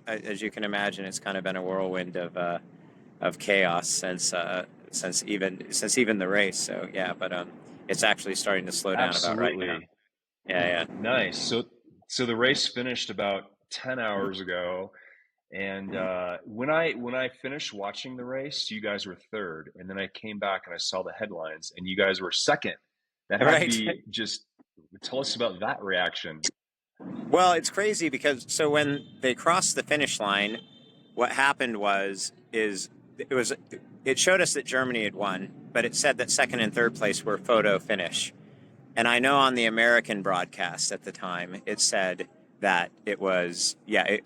as you can imagine, it's kind of been a whirlwind of chaos since even the race. So yeah, but it's actually starting to slow down about right now. Absolutely. Yeah, Nice. So the race finished about 10 hours ago. And when I finished watching the race, you guys were third, and then I came back and I saw the headlines, and you guys were second. That yeah. had to Right. be just tell us about that reaction. Well, it's crazy because so when they crossed the finish line, what happened it was it showed us that Germany had won, but it said that second and third place were photo finish. And I know on the American broadcast at the time, it said that it was, yeah,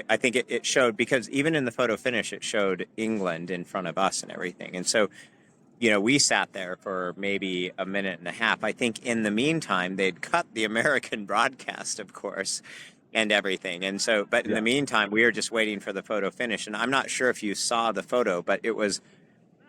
I think it showed, because even in the photo finish, it showed England in front of us and everything. And so, we sat there for maybe a minute and a half. I think in the meantime, they'd cut the American broadcast, of course, and everything. And so, but in the Yeah. meantime, we were just waiting for the photo finish. And I'm not sure if you saw the photo, but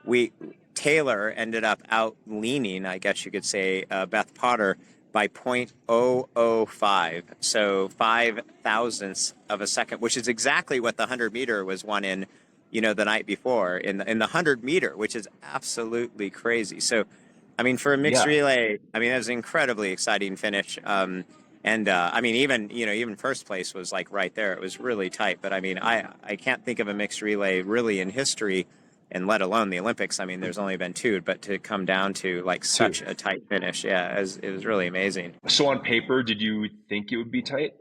we Taylor ended up out leaning, I guess you could say, Beth Potter by 0.005, so 5 thousandths of a second, which is exactly what the 100 meter was won in, the night before in the 100 meter, which is absolutely crazy. So, I mean, for a mixed Yeah. relay, I mean, that was an incredibly exciting finish. And I mean, even first place was like right there. It was really tight. But I mean, I can't think of a mixed relay really in history, and let alone the Olympics. I mean, there's only been two, but to come down to like Two. such a tight finish, yeah, it was really amazing. So on paper, did you think it would be tight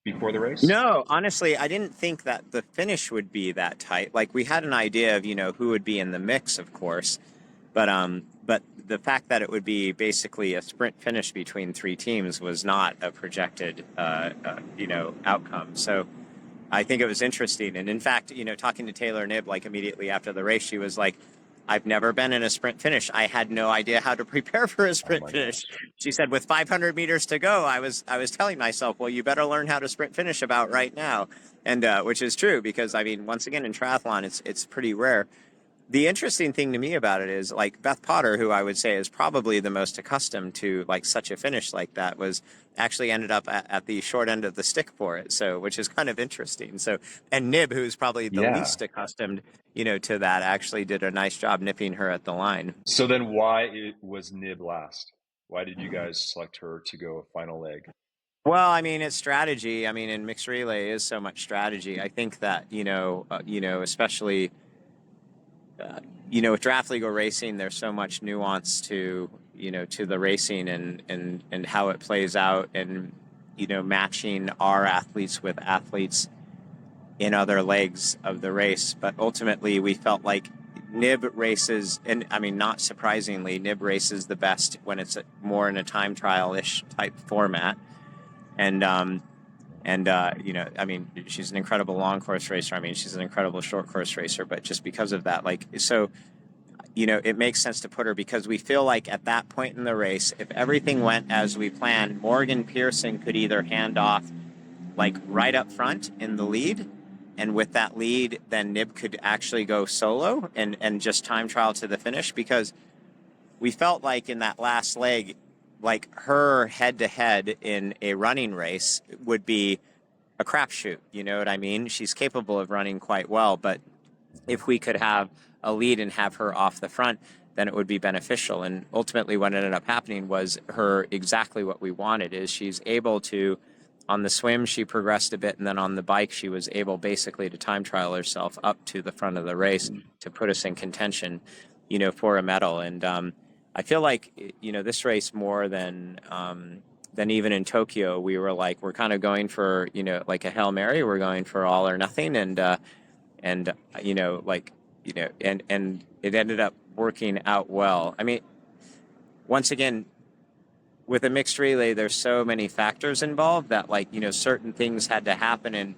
before the race? No, honestly, I didn't think that the finish would be that tight. Like we had an idea of who would be in the mix, of course, but the fact that it would be basically a sprint finish between three teams was not a projected outcome. So I think it was interesting. And in fact, talking to Taylor Knibb, like immediately after the race, she was like, I've never been in a sprint finish. I had no idea how to prepare for a Oh sprint my finish. gosh. She said, with 500 meters to go, I was telling myself, well, you better learn how to sprint finish about right now. And which is true, because I mean, once again, in triathlon, it's pretty rare. The interesting thing to me about it is, like, Beth Potter, who I would say is probably the most accustomed to like such a finish like that, was actually ended up at the short end of the stick for it. So, which is kind of interesting. So, and Nib, who's probably the Yeah. least accustomed, to that, actually did a nice job nipping her at the line. So then why it was Nib last? Why did you guys select her to go a final leg? Well, I mean, it's strategy. I mean, in mixed relay is so much strategy. I think that especially with draft legal racing, there's so much nuance to the racing and how it plays out, and matching our athletes with athletes in other legs of the race. But ultimately, we felt like Nib races, and I mean, not surprisingly, Nib races the best when it's more in a time trial-ish type format. And I mean, she's an incredible long course racer. I mean, she's an incredible short course racer. But just because of that, like, so it makes sense to put her, because we feel like at that point in the race, if everything went as we planned, Morgan Pearson could either hand off like right up front in the lead, and with that lead, then Nib could actually go solo and just time trial to the finish, because we felt like in that last leg, like her head to head in a running race would be a crapshoot. You know what I mean? She's capable of running quite well, but if we could have a lead and have her off the front, then it would be beneficial. And ultimately, what ended up happening was her exactly what we wanted. Is she's able to, on the swim, she progressed a bit, and then on the bike, she was able basically to time trial herself up to the front of the race to put us in contention, for a medal. And I feel like this race, more than even in Tokyo, we were like, we're kind of going for like a Hail Mary. We're going for all or nothing, and and it ended up working out well. I mean, once again, with a mixed relay, there's so many factors involved that, like, certain things had to happen, and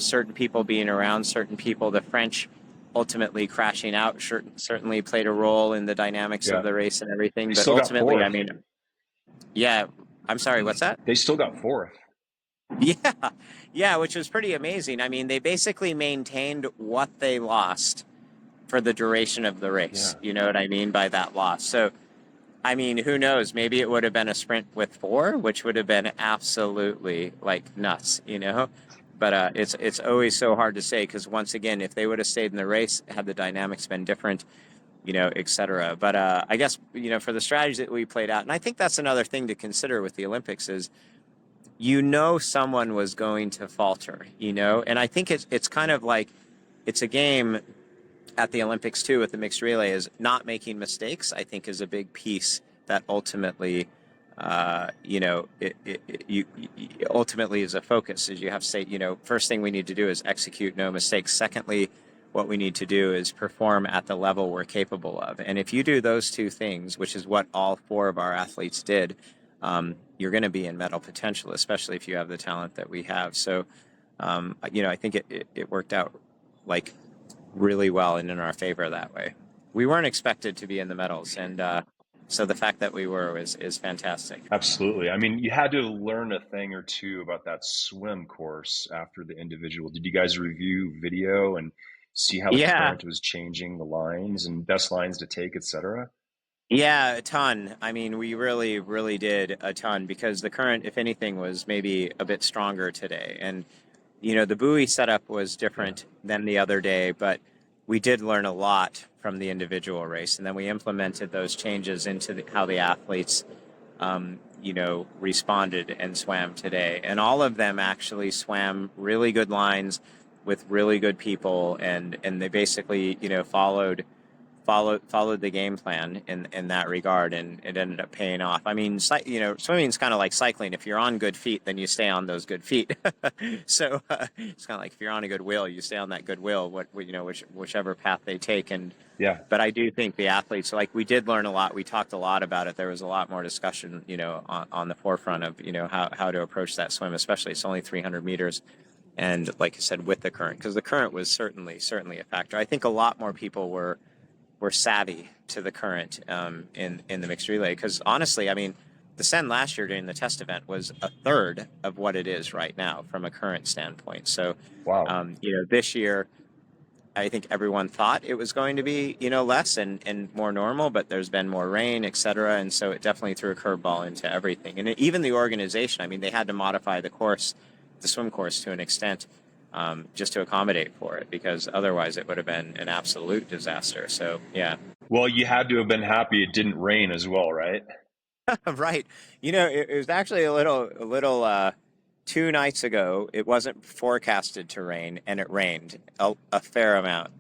certain people being around certain people, the French ultimately crashing out certainly played a role in the dynamics of Yeah. the race and everything. They But still got ultimately, I fourth. mean, yeah, I'm sorry, what's that? They still got fourth. Yeah, yeah, which was pretty amazing. I mean, they basically maintained what they lost for the duration of the race. Yeah. You know what I mean by that loss? So, I mean, who knows? Maybe it would have been a sprint with four, which would have been absolutely like nuts, But it's always so hard to say because once again, if they would have stayed in the race, had the dynamics been different, et cetera. But I guess for the strategies that we played out, and I think that's another thing to consider with the Olympics is someone was going to falter, and I think it's kind of like it's a game at the Olympics too with the mixed relay is not making mistakes. I think is a big piece that ultimately, ultimately is a focus. Is you have to say, first thing we need to do is execute no mistakes. Secondly, what we need to do is perform at the level we're capable of. And if you do those two things, which is what all four of our athletes did, you're going to be in medal potential, especially if you have the talent that we have. So, I think it worked out like really well and in our favor that way. We weren't expected to be in the medals, and so the fact that we were is fantastic. Absolutely. I mean, you had to learn a thing or two about that swim course after the individual. Did you guys review video and see how the Yeah, current was changing the lines and best lines to take, etc.? yeah, a ton. I mean, we really, really did a ton because the current, if anything, was maybe a bit stronger today. And the buoy setup was Yeah. different than the other day, but we did learn a lot from the individual race, and then we implemented those changes into how the athletes, responded and swam today. And all of them actually swam really good lines with really good people, and they basically, followed the game plan in that regard, and it ended up paying off. I mean, swimming's kind of like cycling. If you're on good feet, then you stay on those good feet. So it's kind of like if you're on a good wheel, you stay on that good wheel. Whichever path they take, and Yeah. but I do think the athletes, like we did learn a lot. We talked a lot about it. There was a lot more discussion, on the forefront of how to approach that swim, especially it's only 300 meters. And like I said, with the current, because the current was certainly a factor. I think a lot more people were savvy to the current in the mixed relay. Because honestly, I mean, the Sen last year during the test event was a third of what it is right now from a current standpoint. So, Wow. this year, I think everyone thought it was going to be, less and more normal, but there's been more rain, et cetera. And so it definitely threw a curveball into everything. And even the organization, I mean, they had to modify the swim course to an extent just to accommodate for it, because otherwise it would have been an absolute disaster. So yeah. Well, you had to have been happy it didn't rain as well, right? Right. It was actually a little 2 nights ago. It wasn't forecasted to rain, and it rained a fair amount.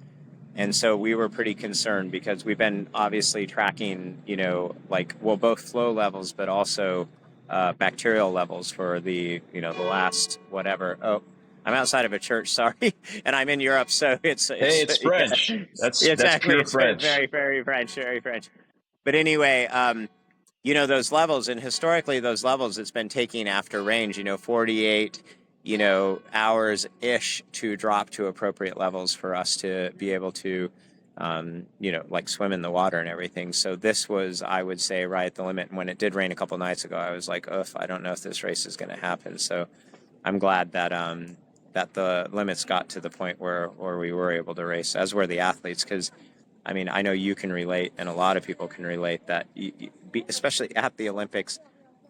And so we were pretty concerned because we've been obviously tracking, both flow levels, but also bacterial levels for the last whatever. Oh, I'm outside of a church, sorry, and I'm in Europe, so Hey, it's it's yeah, French. That's exactly. pure It's very, French. very, very French, very French. But anyway, those levels, and historically those levels, it's been taking after range, 48, hours ish to drop to appropriate levels for us to be able to, like swim in the water and everything. So this was, I would say, right at the limit. And when it did rain a couple nights ago, I was like, oh, I don't know if this race is going to happen. So I'm glad that the limits got to the point where we were able to race, as were the athletes, because I mean, I know you can relate, and a lot of people can relate that, especially at the Olympics,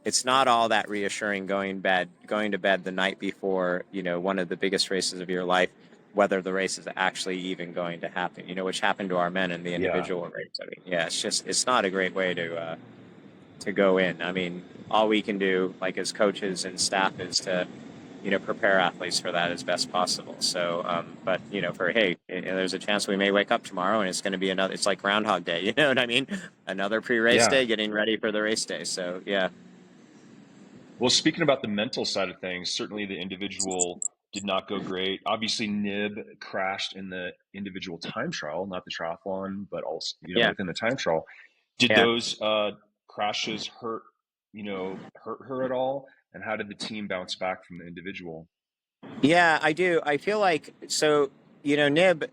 it's not all that reassuring going to bed the night before, one of the biggest races of your life, whether the race is actually even going to happen, which happened to our men in the Yeah. individual race. I mean, yeah, it's not a great way to go in. I mean, all we can do, like as coaches and staff, is to prepare athletes for that as best possible. So, but hey, there's a chance we may wake up tomorrow and it's going to be another. It's like Groundhog Day, you know what I mean? Another pre-race Yeah. day, getting ready for the race day. So, yeah, Well, speaking about the mental side of things, certainly the individual did not go great. Obviously, Nib crashed in the individual time trial, not the triathlon, but also, yeah, within the time trial. Did yeah, those crashes hurt her at all? And how did the team bounce back from the individual? yeah. I do. I feel like so. Nib.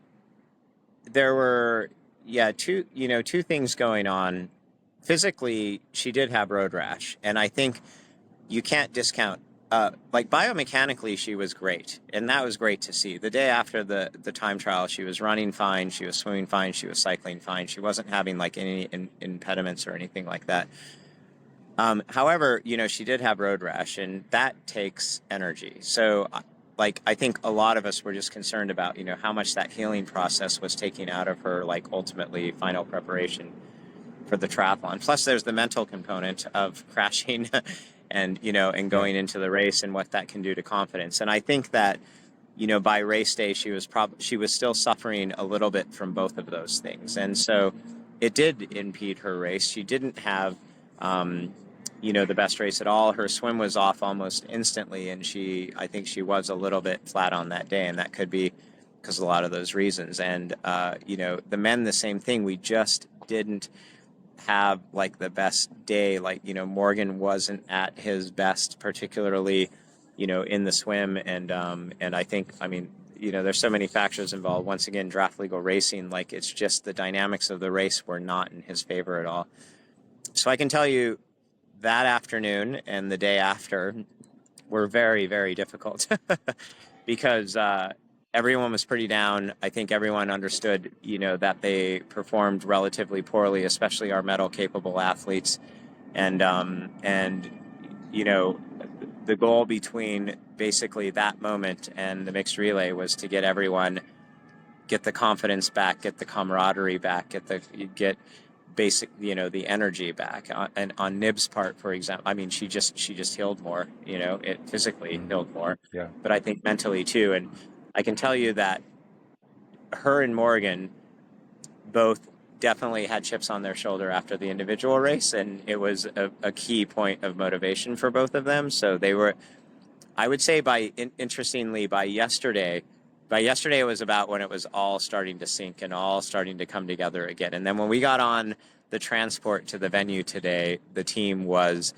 There were two things going on. Physically, she did have road rash, and I think you can't discount. Like biomechanically, she was great, and that was great to see. The day after the time trial, she was running fine, she was swimming fine, she was cycling fine. She wasn't having like any impediments or anything like that. However, she did have road rash, and that takes energy. So like I think a lot of us were just concerned about, how much that healing process was taking out of her, like ultimately final preparation for the triathlon. Plus, there's the mental component of crashing and Yeah. going into the race and what that can do to confidence. And I think that, by race day, she was still suffering a little bit from both of those things. And so it did impede her race. She didn't have, the best race at all. Her swim was off almost instantly. And I think she was a little bit flat on that day. And that could be because of a lot of those reasons. And, the men, the same thing. We just didn't have like the best day. Like, Morgan wasn't at his best, particularly, in the swim. And I think, there's so many factors involved. Once again, draft legal racing, like it's just the dynamics of the race were not in his favor at all. So I can tell you that afternoon and the day after were very, very difficult because everyone was pretty down. I think everyone understood, that they performed relatively poorly, especially our medal capable athletes. And the goal between basically that moment and the mixed relay was to get everyone, get the confidence back, get the camaraderie back, get basic, the energy back. And on Knibb's part, for example, she just healed more, it physically healed more, Yeah. but I think mentally too. And I can tell you that her and Morgan both definitely had chips on their shoulder after the individual race, and it was a key point of motivation for both of them. So they were, I would say, interestingly, by yesterday it was about when it was all starting to sink and all starting to come together again. And then when we got on the transport to the venue today, the team was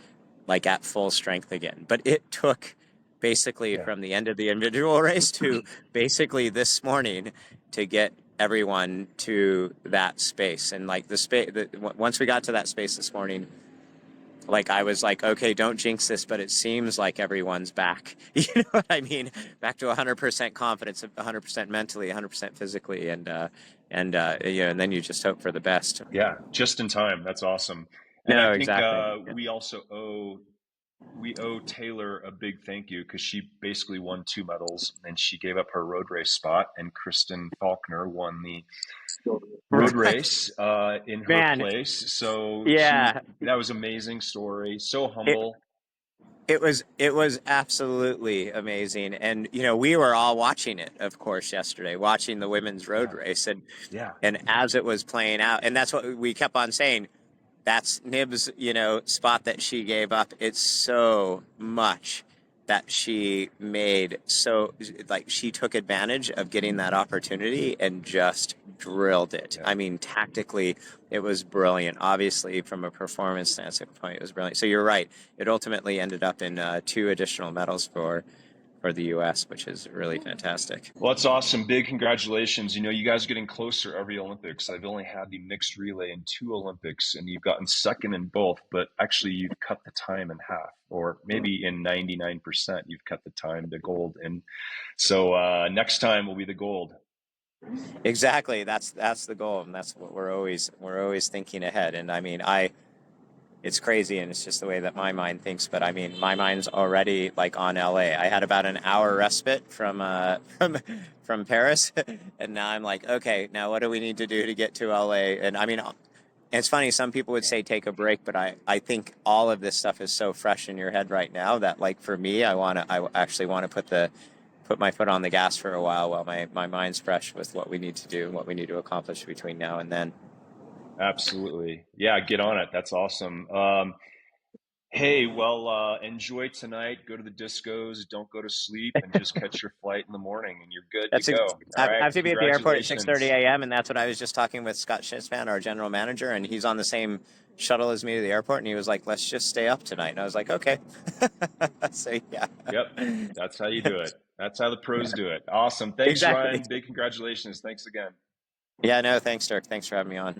like at full strength again. But it took basically from the end of the individual race to basically this morning to get everyone to that space. And like once we got to that space this morning, like I was like, okay, don't jinx this, but it seems like everyone's back. You know what I mean? Back to 100% confidence, 100% mentally, 100% physically, and then you just hope for the best. Yeah, just in time. That's awesome. And I No, think exactly. we also owe Taylor a big thank you because she basically won 2 medals and she gave up her road race spot, and Kristen Faulkner won the road race in her Man, place. So yeah, that was amazing story. So it humble. it was absolutely amazing, and we were all watching it, of course, yesterday, watching the women's road Yeah, race, yeah, and as it was playing out, and that's what we kept on saying. That's Knibb's, spot that she gave up. It's so much that she made. So, like, she took advantage of getting that opportunity and just drilled it. yeah. Tactically, it was brilliant. Obviously, from a performance standpoint, it was brilliant. So you're right. It ultimately ended up in 2 additional medals for the U.S., which is really fantastic. Well, that's awesome. Big congratulations. You guys are getting closer every Olympics. I've only had the mixed relay in 2 Olympics, and you've gotten second in both, but actually you've cut the time in half, or maybe in 99%, you've cut the time to gold. And so next time will be the gold. Exactly. That's the goal, and that's what we're always thinking ahead. And it's crazy, and it's just the way that my mind thinks. But my mind's already like on LA. I had about an hour respite from from Paris, and now I'm like, okay, now what do we need to do to get to LA? And it's funny. Some people would say take a break, but I think all of this stuff is so fresh in your head right now that, like, for me, I actually want to put my foot on the gas for a while my mind's fresh with what we need to do, what we need to accomplish between now and then. Absolutely. Yeah, get on it. That's awesome. Hey, well, enjoy tonight. Go to the discos. Don't go to sleep, and just catch your flight in the morning, and you're good to go. All I right. have to be at the airport at 6:30 Congratulations. a.m. and that's what I was just talking with Scott Schitzman, our general manager, and he's on the same shuttle as me to the airport, and he was like, "Let's just stay up tonight," and I was like, "Okay." So yeah, Yep. That's how you do it. That's how the pros do it. Awesome. Thanks, exactly. Ryan. Big congratulations. Thanks again. Yeah, no, thanks, Dirk. Thanks for having me on.